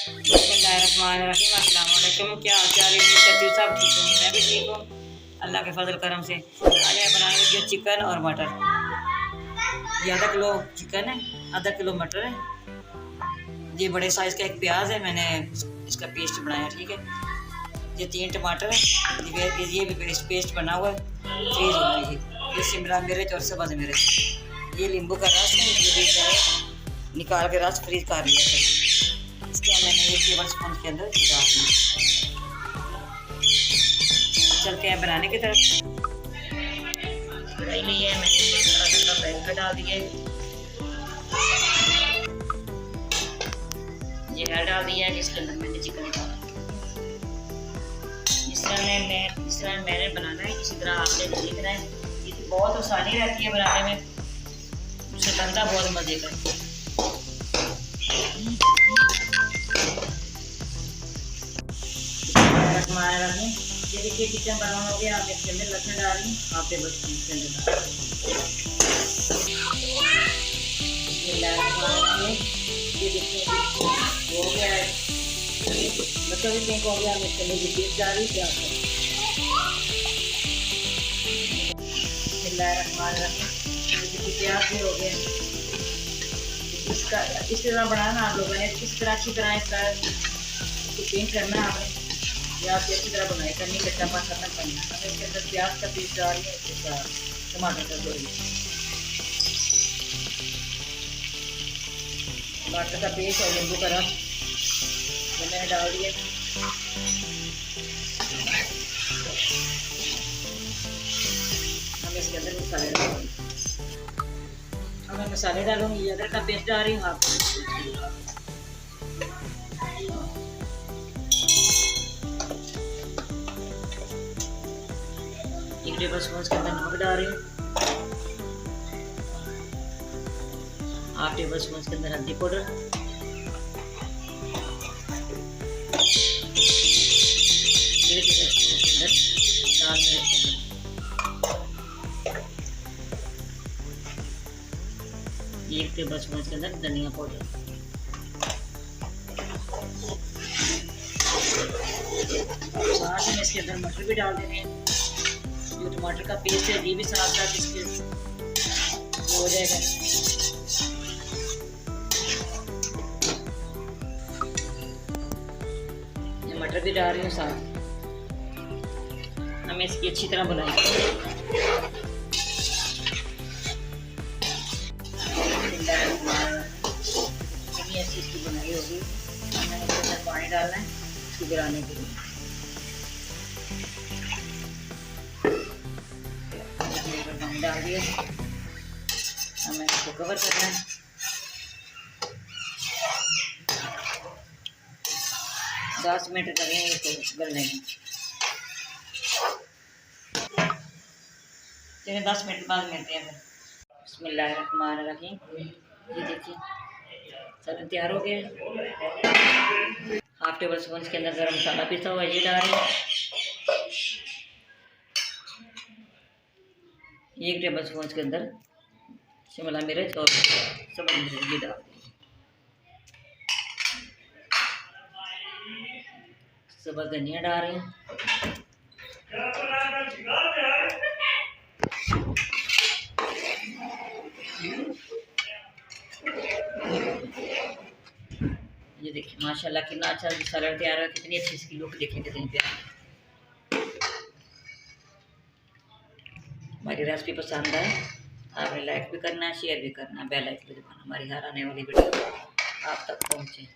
बिस्मिल्लाहिर्रहमानिर्रहीम। अस्सलाम वालेकुम। क्या हाल चाल है? करती हूँ सब ठीक हूँ, मैं भी ठीक हूँ अल्लाह के फजल करम से। आज मैं बनाने लगी हूँ चिकन और मटर। ये आधा किलो चिकन है, आधा किलो मटर है, ये बड़े साइज़ का एक प्याज है, मैंने इसका पेस्ट बनाया। ठीक है, ये 3 टमाटर है, ये भी पेस्ट बना हुआ है, फ्रीज हुआ है। ये शिमला मिर्च और सब्ज़ मिर्च, ये नींबू का रस है, ये भी मैंने निकाल के रस फ्रीज कर लिया था। इसके अंदर मैंने 1 टेबल स्पून के अंदर डाल दिया। चलते हैं बनाने की तरफ। कढ़ाई ली है, मैंने आधा कप बेसन डाल दिया है, ये डाल दिया है, जिसके अंदर मैंने चिकन डाला। जिस तरह मैंने बनाना है इसी तरह आपने सीखना है। ये बहुत आसानी रहती है बनाने में, उससे बनता बहुत मज़े का। ये देखिए चिकन बनाना हो गया। आप इसके अंदर लहसुन डाल रही हूँ, आप बस इसके अंदर ये देखिए हो गया है, मतलब भी पिंक हो गया। हम इसके अंदर पेस्ट डाल रही प्याज का। प्याज भी हो गया। इसका इस तरह बनाना आप लोगों ने, इस तरह अच्छी तरह इसका पिंक करना है आपने। प्याज की अच्छी तरह बनाई करनी, कच्चापन खत्म करना। हमें इसके अंदर प्याज का पेस्ट डाल रही है, टमाटर का जोड़ी, टमाटर का पेस्ट और नींबू का रस ये मैंने डाल दिया। हम इसके अंदर मसाले डालेंगे। अब मैं मसाले डालूंगी। अदरक का पेस्ट डाल रही हूँ, आप 1 टेबल स्पून के अंदर नमक डाल रही हूँ, 1/2 टेबल स्पून के अंदर हल्दी पाउडर, 1 टेबल स्पून के अंदर लाल मिर्च पाउडर, 1 टेबल स्पून के अंदर धनिया पाउडर, साथ में इसके अंदर मटर भी डाल देने हैं। जो टमाटर का पेस्ट है ये भी साथ साथ इसके हो जाएगा। ये मटर भी डाल रही हूँ साथ। हमें इसकी अच्छी तरह बनाएंगे। ऐसी इसकी बनाई होगी। मैंने इसके अंदर पानी डालना है इसको गिराने के लिए। पानी डाल दिया, हमें इसको कवर करना है। 10 मिनट लगेंगे इसको गलने में। चलिए 10 मिनट बाद मिलते हैं। बिस्मिल्लाहिर्रहमानिर्रहीम। ये देखिए सब तैयार हो गया। 1/2 टेबल स्पून के अंदर गरम मसाला पिसा हुआ ये डाल रही हूँ, 1 टेबल स्पून के अंदर शिमला मिर्च और सब्ज़ मिर्च ये डाल दी, सब्ज़ धनिया डाल रही हूँ, ये देखिए माशाल्लाह कितना अच्छा सलाद तैयार है। कितनी अच्छी इसकी लुक देखिए, कितनी प्यारी। हमारी रेसिपी पसंद आए आपने लाइक भी करना है, शेयर भी करना है, बेल आइकन भी दबाना, हमारी हर आने वाली वीडियो आप तक पहुँचे।